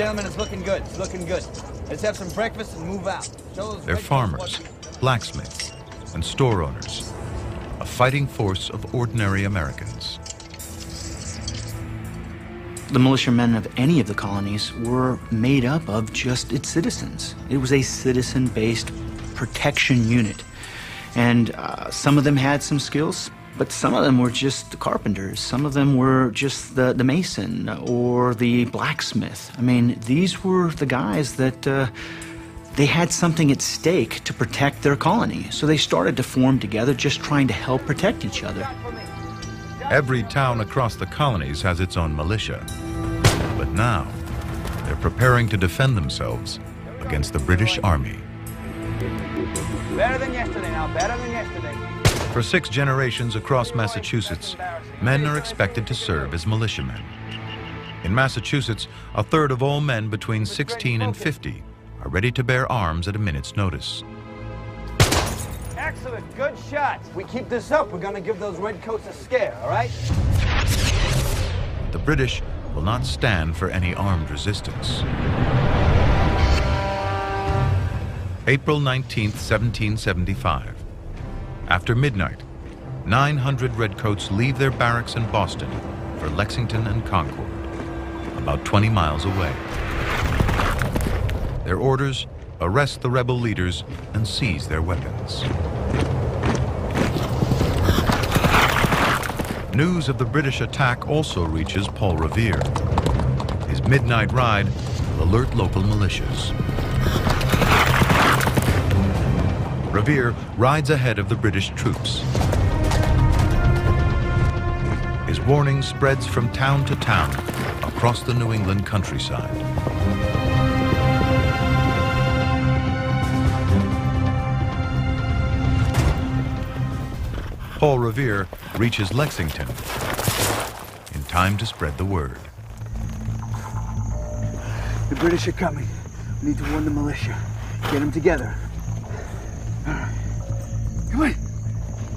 gentlemen, it's looking good. It's looking good. Let's have some breakfast and move out. They're farmers, blacksmiths, and store owners. A fighting force of ordinary Americans. The militiamen of any of the colonies were made up of just its citizens. It was a citizen-based protection unit. And some of them had some skills, but some of them were just the carpenters. Some of them were just the mason or the blacksmith. I mean, these were the guys that they had something at stake to protect their colony. So they started to form together, just trying to help protect each other. Every town across the colonies has its own militia. But now, they're preparing to defend themselves against the British Army. Better than yesterday now, better than yesterday. For 6 generations across Massachusetts, men are expected to serve as militiamen. In Massachusetts, a third of all men between 16 and 50 are ready to bear arms at a minute's notice. Excellent, good shots. We keep this up, we're gonna give those redcoats a scare, all right? The British will not stand for any armed resistance. April 19th, 1775. After midnight, 900 redcoats leave their barracks in Boston for Lexington and Concord, about 20 miles away. Their orders: arrest the rebel leaders and seize their weapons. News of the British attack also reaches Paul Revere. His midnight ride will alert local militias. Revere rides ahead of the British troops. His warning spreads from town to town across the New England countryside. Paul Revere reaches Lexington in time to spread the word. The British are coming. We need to warn the militia. Get them together. All right.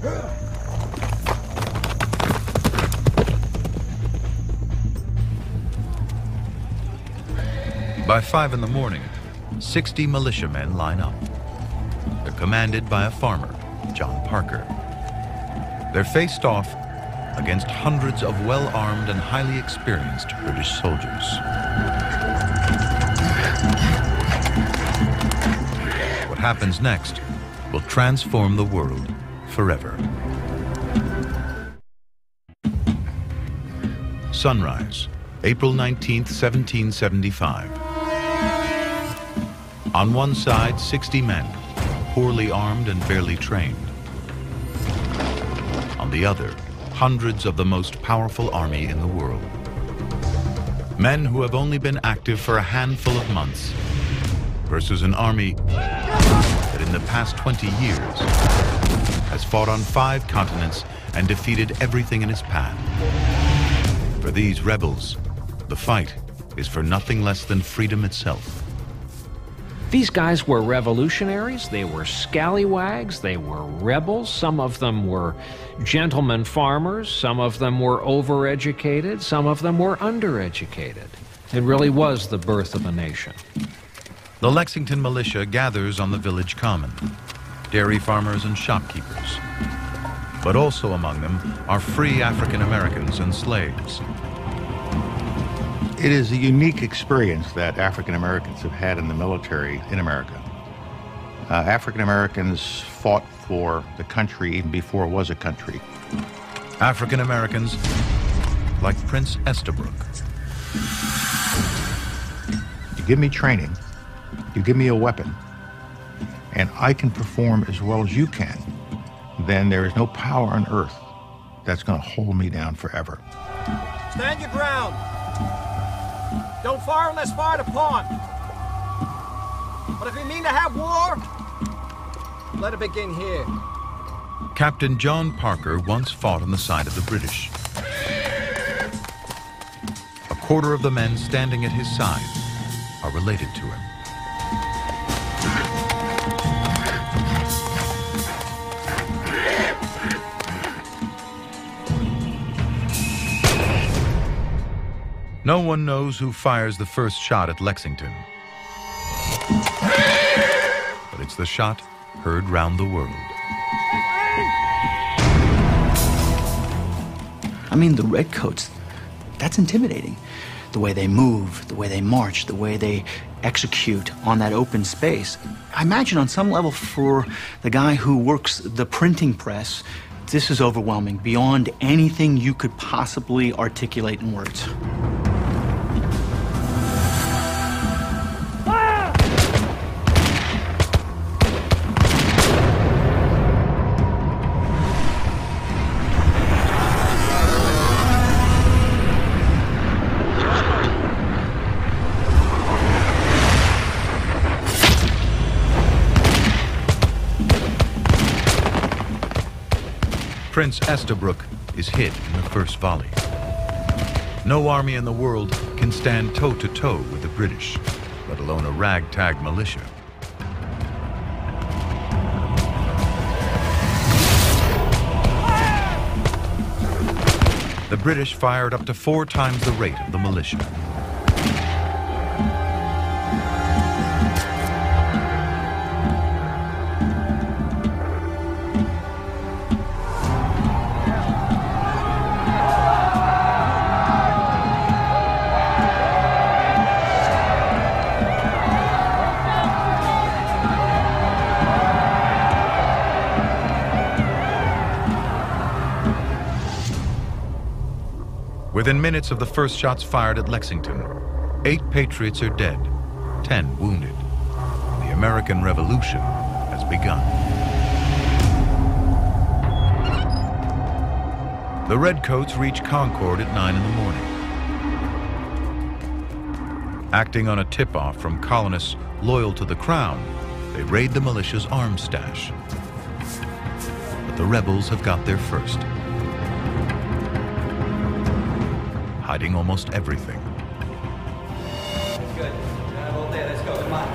Come on. By 5 in the morning, 60 militiamen line up. They're commanded by a farmer, John Parker. They're faced off against hundreds of well-armed and highly experienced British soldiers. What happens next will transform the world forever. Sunrise, April 19th, 1775. On one side, 60 men, poorly armed and barely trained. On the other, hundreds of the most powerful army in the world. Men who have only been active for a handful of months versus an army that in the past 20 years has fought on 5 continents and defeated everything in its path. For these rebels, the fight is for nothing less than freedom itself. These guys were revolutionaries, they were scallywags, they were rebels. Some of them were gentlemen farmers, some of them were overeducated, some of them were undereducated. It really was the birth of a nation. The Lexington militia gathers on the village common, dairy farmers and shopkeepers. But also among them are free African Americans and slaves. It is a unique experience that African Americans have had in the military in America. African Americans fought for the country even before it was a country. African Americans like Prince Estabrook. You give me training, you give me a weapon, and I can perform as well as you can, then there is no power on earth that's going to hold me down forever. Stand your ground. Don't fire unless fired upon. But if you mean to have war, let it begin here. Captain John Parker once fought on the side of the British. A quarter of the men standing at his side are related to him. No one knows who fires the first shot at Lexington. But it's the shot heard round the world. I mean, the Redcoats, that's intimidating. The way they move, the way they march, the way they execute on that open space. I imagine on some level for the guy who works the printing press, this is overwhelming, beyond anything you could possibly articulate in words. Prince Estabrook is hit in the first volley. No army in the world can stand toe-to-toe with the British, let alone a ragtag militia. The British fired up to 4 times the rate of the militia. Within minutes of the first shots fired at Lexington, 8 patriots are dead, 10 wounded. The American Revolution has begun. The Redcoats reach Concord at 9 in the morning. Acting on a tip-off from colonists loyal to the Crown, they raid the militia's arms stash. But the rebels have got there first, hiding almost everything. Good. All day. Let's go. Come on.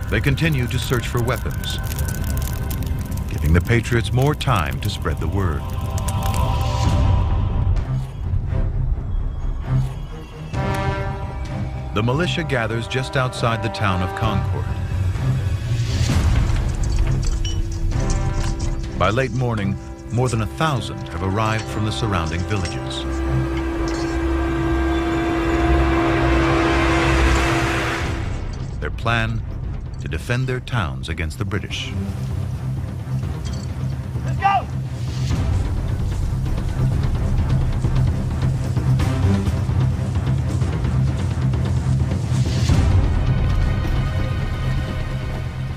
They continue to search for weapons, giving the Patriots more time to spread the word. The militia gathers just outside the town of Concord. By late morning, more than 1,000 have arrived from the surrounding villages. Their plan, to defend their towns against the British. Let's go!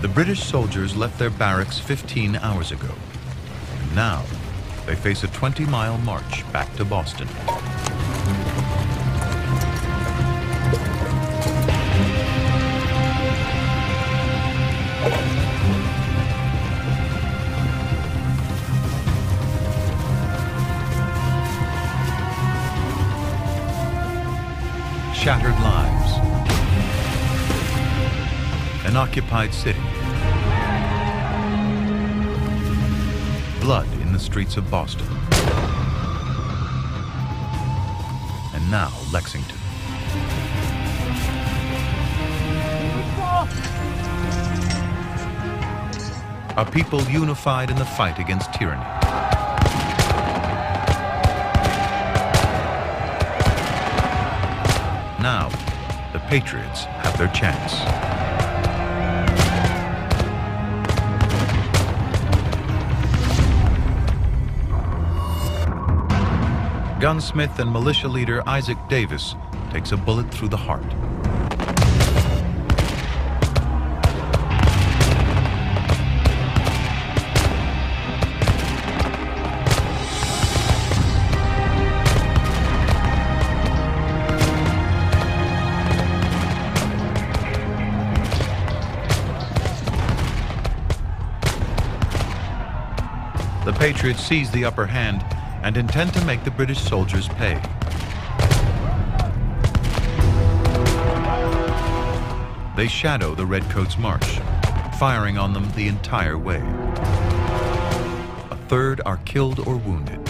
The British soldiers left their barracks 15 hours ago. And now, they face a 20-mile march back to Boston. Shattered lives. An occupied city. Blood in the streets of Boston. And now Lexington. A people unified in the fight against tyranny. Now, the Patriots have their chance. Gunsmith and militia leader Isaac Davis takes a bullet through the heart. The Patriots seize the upper hand and intend to make the British soldiers pay. They shadow the Redcoats' march, firing on them the entire way. A third are killed or wounded.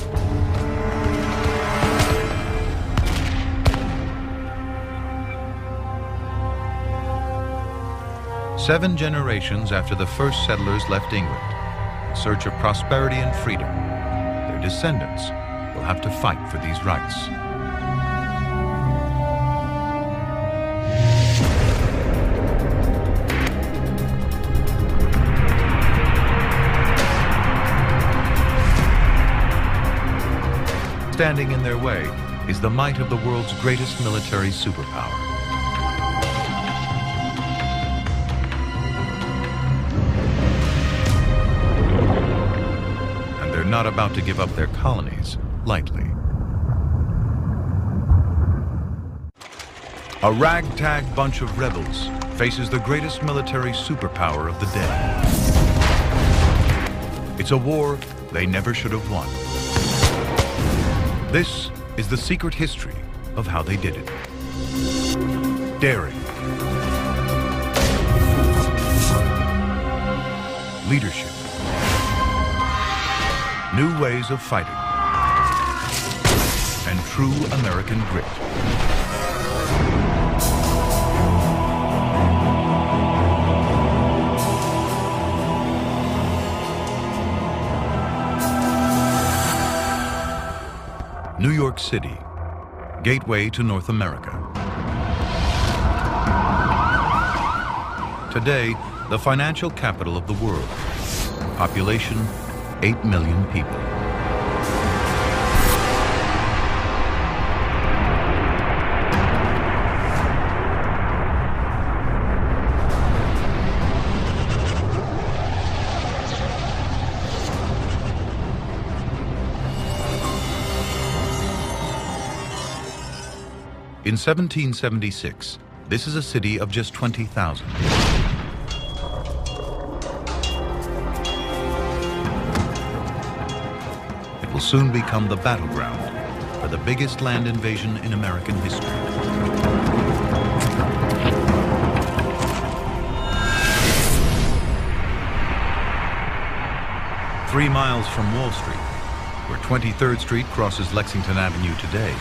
Seven generations after the first settlers left England, in search of prosperity and freedom, their descendants will have to fight for these rights. Standing in their way is the might of the world's greatest military superpower. And they're not about to give up their colonies lightly. A ragtag bunch of rebels faces the greatest military superpower of the day. It's a war they never should have won. This is the secret history of how they did it. Daring, leadership, new ways of fighting, and true American grit. New York City, gateway to North America. Today, the financial capital of the world. Population, 8 million people. In 1776, this is a city of just 20,000. It will soon become the battleground for the biggest land invasion in American history. Three miles from Wall Street, where 23rd Street crosses Lexington Avenue today,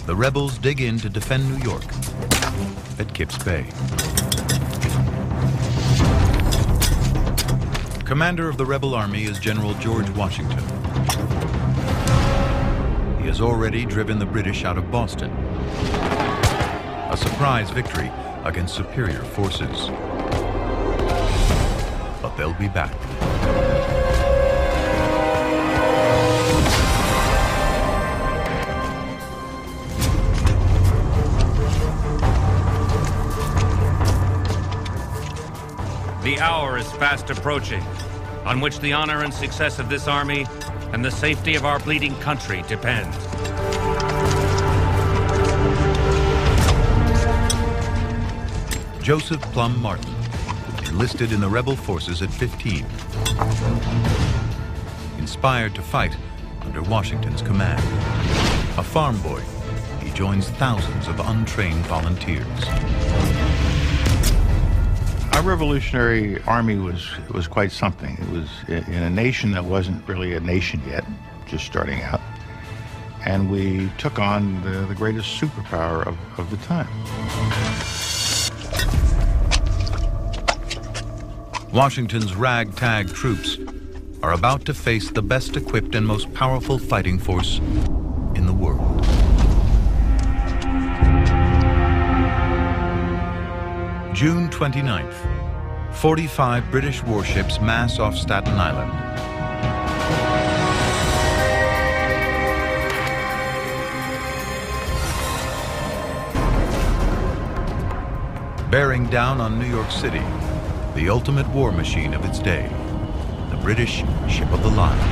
the rebels dig in to defend New York at Kips Bay. Commander of the rebel army is General George Washington. He has already driven the British out of Boston. A surprise victory against superior forces. But they'll be back. The hour is fast approaching, on which the honor and success of this army and the safety of our bleeding country depend. Joseph Plum Martin enlisted in the rebel forces at 15. Inspired to fight under Washington's command. A farm boy, he joins thousands of untrained volunteers. Our Revolutionary Army was quite something. It was in a nation that wasn't really a nation yet, just starting out. And we took on the greatest superpower of the time. Washington's ragtag troops are about to face the best equipped and most powerful fighting force in the world. June 29th, 45 British warships mass off Staten Island. Bearing down on New York City, the ultimate war machine of its day, the British ship of the line.